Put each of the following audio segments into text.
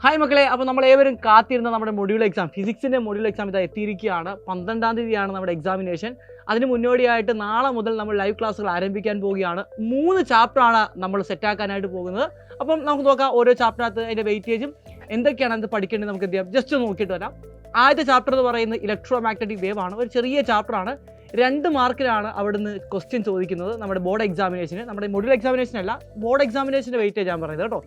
Hi മക്കളെ, അപ്പോൾ നമ്മൾ ഏവരും കാത്തിരുന്ന നമ്മുടെ മൊഡ്യൂൾ എക്സാം, ഫിസിക്സിൻ്റെ മൊഡ്യൂൾ എക്സാം ഇതാ എത്തിയിരിക്കുകയാണ്. 12-ാം തീയതിയാണ് നമ്മുടെ എക്സാമിനേഷൻ. അതിന് മുന്നോടിയായിട്ട് നാളെ മുതൽ നമ്മൾ ലൈവ് ക്ലാസ്സുകൾ ആരംഭിക്കാൻ പോവുകയാണ്. 3 ചാപ്റ്ററാണ് നമ്മൾ സെറ്റാക്കാനായിട്ട് പോകുന്നത്. അപ്പം നമുക്ക് നോക്കാം ഓരോ ചാപ്റ്ററിനകത്ത് അതിൻ്റെ വെയിറ്റേജും എന്തൊക്കെയാണ് അത് പഠിക്കേണ്ടത് നമുക്ക് എന്ത് ചെയ്യാം ജസ്റ്റ് നോക്കിയിട്ട് വരാം. ആദ്യത്തെ ചാപ്റ്റർ എന്ന് പറയുന്നത് ഇലക്ട്രോ മാഗ്നറ്റിക് വേവ് ആണ്. ഒരു ചെറിയ ചാപ്റ്ററാണ്. 2 മാർക്കിലാണ് അവിടുന്ന് ക്വസ്റ്റ്യൻ ചോദിക്കുന്നത് നമ്മുടെ ബോർഡ് എക്സാമിനേഷന്. നമ്മുടെ മൊഡ്യൂൾ എക്സാമിനേഷനല്ല, ബോർഡ് എക്സാമിനേഷൻ്റെ വെയിറ്റേജ് ഞാൻ പറയുന്നത് കേട്ടോ.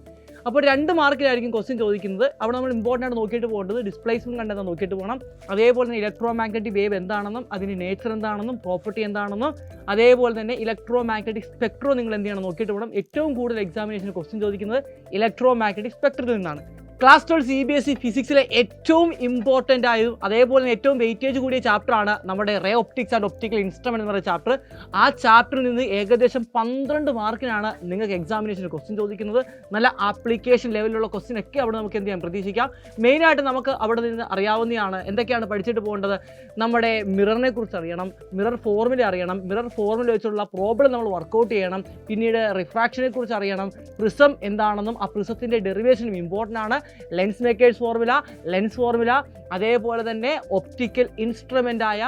അപ്പോൾ 2 മാർക്കിലായിരിക്കും ക്വസ്റ്റ്യൻ ചോദിക്കുന്നത്. അവിടെ നമ്മൾ ഇമ്പോർട്ടൻ്റ് ആയിട്ട് നോക്കിയിട്ട് പോകേണ്ടത് ഡിസ്പ്ലേസ്മെൻറ്റ് കണ്ടെന്ന് നോക്കിയിട്ട് പോകണം. അതേപോലെ തന്നെ ഇലക്ട്രോ മാഗ്നറ്റിക് വേവ് എന്താണെന്നും അതിൻ്റെ നേച്ചർ എന്താണെന്നും പ്രോപ്പർട്ടി എന്താണെന്നും അതേപോലെ തന്നെ ഇലക്ട്രോ മാഗ്നറ്റിക് സ്പെക്ട്രം നിങ്ങൾ എന്ത് ചെയ്യണം നോക്കിയിട്ട് പോകണം. ഏറ്റവും കൂടുതൽ എക്സാമിനേഷന് ക്വസ്റ്റ്യൻ ചോദിക്കുന്നത് ഇലക്ട്രോ മാഗ്നറ്റിക് സ്പെക്ട്രത്തിൽ നിന്നാണ്. ക്ലാസ് 12 CBSE ഫിസിക്സിലെ ഏറ്റവും ഇമ്പോർട്ടൻ്റ് ആയതും അതേപോലെ തന്നെ ഏറ്റവും വെയിറ്റേജ് കൂടിയ ചാപ്റ്ററാണ് നമ്മുടെ ray optics and optical instrument എന്ന് പറയുന്ന ചാപ്റ്റർ. ആ ചാപ്റ്ററിൽ നിന്ന് ഏകദേശം 12 മാർക്കിനാണ് നിങ്ങൾക്ക് എക്സാമിനേഷന് ക്വസ്റ്റ്യൻ ചോദിക്കുന്നത്. നല്ല ആപ്ലിക്കേഷൻ ലെവലിലുള്ള ക്വസ്റ്റ്യൻ ഒക്കെ അവിടെ നമുക്ക് എന്ത് ചെയ്യാം പ്രതീക്ഷിക്കാം. മെയിനായിട്ട് നമുക്ക് അവിടെ നിന്ന് അറിയാവുന്നതാണ് എന്തൊക്കെയാണ് പഠിച്ചിട്ട് പോകേണ്ടത്. നമ്മുടെ മിററിനെ കുറിച്ച് അറിയണം, മിറർ ഫോർമുല അറിയണം, മിറർ ഫോർമുല വെച്ചുള്ള പ്രോബ്ലം നമ്മൾ വർക്കൗട്ട് ചെയ്യണം. പിന്നീട് റിഫ്രാക്ഷനെ കുറിച്ച് അറിയണം, പ്രിസം എന്താണെന്നും ആ പ്രിസത്തിൻ്റെ ഡെറിവേഷനും ഇമ്പോർട്ടൻ്റ് ആണ്. ലെൻസ് മേക്കേഴ്സ് ഫോർമുല അതേപോലെ തന്നെ ഒപ്റ്റിക്കൽ ഇൻസ്ട്രുമെൻ്റായ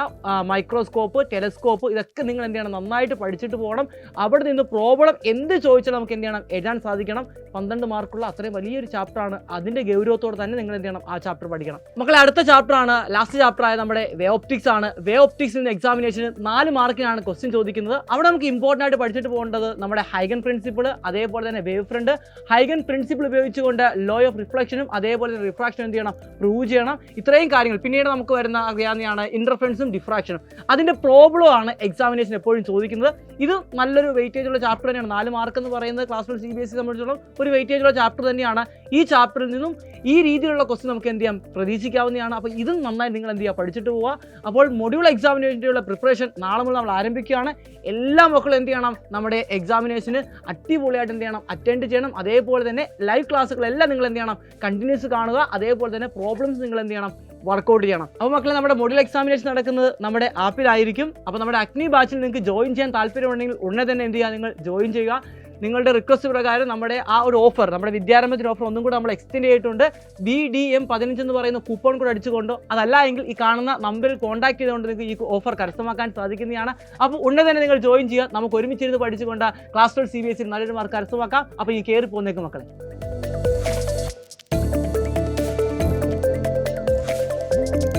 മൈക്രോസ്കോപ്പ്, ടെലസ്കോപ്പ്, ഇതൊക്കെ നിങ്ങൾ എന്ത് ചെയ്യണം നന്നായിട്ട് പഠിച്ചിട്ട് പോകണം. അവിടെ നിന്ന് പ്രോബ്ലം എന്ത് ചോദിച്ചാൽ നമുക്ക് എന്ത് ചെയ്യണം എഴുതാൻ സാധിക്കണം. 12 മാർക്കുള്ള അത്രയും വലിയൊരു ചാപ്റ്ററാണ്. അതിൻ്റെ ഗൗരവത്തോടെ തന്നെ നിങ്ങൾ എന്ത് ചെയ്യണം ആ ചാപ്റ്റർ പഠിക്കണം. മക്കളെ, അടുത്ത ചാപ്റ്ററാണ് ലാസ്റ്റ് ചാപ്റ്ററായ നമ്മുടെ വേ ഒപ്റ്റിക്സ് ആണ്. വേ ഒപ്റ്റിക്സിൽ നിന്ന് എക്സാമിനേഷന് 4 മാർക്കിനാണ് ക്വസ്റ്റ്യൻ ചോദിക്കുന്നത്. അവിടെ നമുക്ക് ഇമ്പോർട്ടൻ്റ് ആയിട്ട് പഠിച്ചിട്ട് പോകേണ്ടത് നമ്മുടെ ഹൈഗൻ പ്രിൻസിപ്പിൾ, അതേപോലെ തന്നെ വേവ് ഫ്രണ്ട്. ഹൈഗൻ പ്രിൻസിപ്പിൾ ഉപയോഗിച്ചുകൊണ്ട് ലോ ഓഫ് റിഫ്ലക്ഷനും അതേപോലെ തന്നെ റിഫ്രാക്ഷനും എന്ത് ചെയ്യണം പ്രൂവ് ചെയ്യണം. ഇത്രയും കാര്യങ്ങൾ. പിന്നീട് നമുക്ക് വരുന്ന അറിയാവുന്നതാണ് ഇൻ്റർഫറൻസും ഡിഫ്രാക്ഷനും. അതിൻ്റെ പ്രോബ്ലം ആണ് എക്സാമിനേഷൻ എപ്പോഴും ചോദിക്കുന്നത്. ഇത് നല്ലൊരു വെയിറ്റേജ് ഉള്ള ചാപ്റ്റർ തന്നെയാണ്. 4 മാർക്ക് എന്ന് പറയുന്നത് ക്ലാസ് 12 CBSE സംബന്ധിച്ചിടത്തോളം ഒരു വെയിറ്റേജ് ഉള്ള ചാപ്റ്റർ തന്നെയാണ്. ഈ ചാപ്റ്ററിൽ നിന്നും ഈ രീതിയിലുള്ള ക്വസ്റ്റ്യൻ നമുക്ക് എന്ത് ചെയ്യാം പ്രതീക്ഷിക്കാവുന്നതാണ്. അപ്പോൾ ഇതും നന്നായി നിങ്ങൾ എന്ത് ചെയ്യുക പഠിച്ചിട്ട് പോവുക. അപ്പോൾ മൊഡ്യൂൾ എക്സാമിനേഷനുള്ള പ്രിപ്പറേഷൻ നാളെ മുതൽ നമ്മൾ ആരംഭിക്കുകയാണ്. എല്ലാ മക്കളും എന്ത് ചെയ്യണം നമ്മുടെ എക്സാമിനേഷന് അടിപൊളിയായിട്ട് എന്ത് ചെയ്യണം അറ്റൻഡ് ചെയ്യണം. അതേപോലെ തന്നെ ലൈവ് ക്ലാസ്സുകളെല്ലാം നിങ്ങൾ എന്ത് ചെയ്യണം കണ്ടിന്യൂസ് കാണുക. അതേപോലെ തന്നെ പ്രോബ്ലംസ് നിങ്ങൾ എന്ത് ചെയ്യണം വർക്കൗട്ട് ചെയ്യണം. അപ്പോൾ മക്കളെ, നമ്മുടെ മൊഡ്യൂൾ എക്സാമിനേഷൻ നടക്കുന്നത് നമ്മുടെ ആപ്പിലായിരിക്കും. അപ്പോൾ നമ്മുടെ അഗ്നി ബാച്ചിൽ നിങ്ങൾക്ക് ജോയിൻ ചെയ്യാൻ താല്പര്യമുണ്ടെങ്കിൽ ഉടനെ തന്നെ എന്ത് ചെയ്യുക നിങ്ങൾ ജോയിൻ ചെയ്യുക. നിങ്ങളുടെ റിക്വസ്റ്റ് പ്രകാരം നമ്മുടെ ആ ഒരു ഓഫർ, നമ്മുടെ വിദ്യാരംഭത്തിന് ഓഫർ ഒന്നും കൂടെ നമ്മൾ എക്സ്റ്റെൻഡ് ചെയ്തിട്ടുണ്ട്. BDM15 എന്ന് പറയുന്ന കൂപ്പൺ കൂടെ അടിച്ചുകൊണ്ട്, അതല്ല എങ്കിൽ ഈ കാണുന്ന നമ്പറിൽ കോൺടാക്ട് ചെയ്തുകൊണ്ട് നിങ്ങൾക്ക് ഈ ഓഫർ കരസ്ഥമാക്കാൻ സാധിക്കുന്നതാണ്. അപ്പോൾ ഉടനെ തന്നെ നിങ്ങൾ ജോയിൻ ചെയ്യുക. നമുക്ക് ഒരുമിച്ചിരുന്ന് പഠിച്ചുകൊണ്ട് ക്ലാസ് 12 CBSE നല്ലൊരു മാർക്ക് കരസ്ഥമാക്കാം. അപ്പോൾ ഈ കയറി പോകുന്നേക്കും മക്കളെ.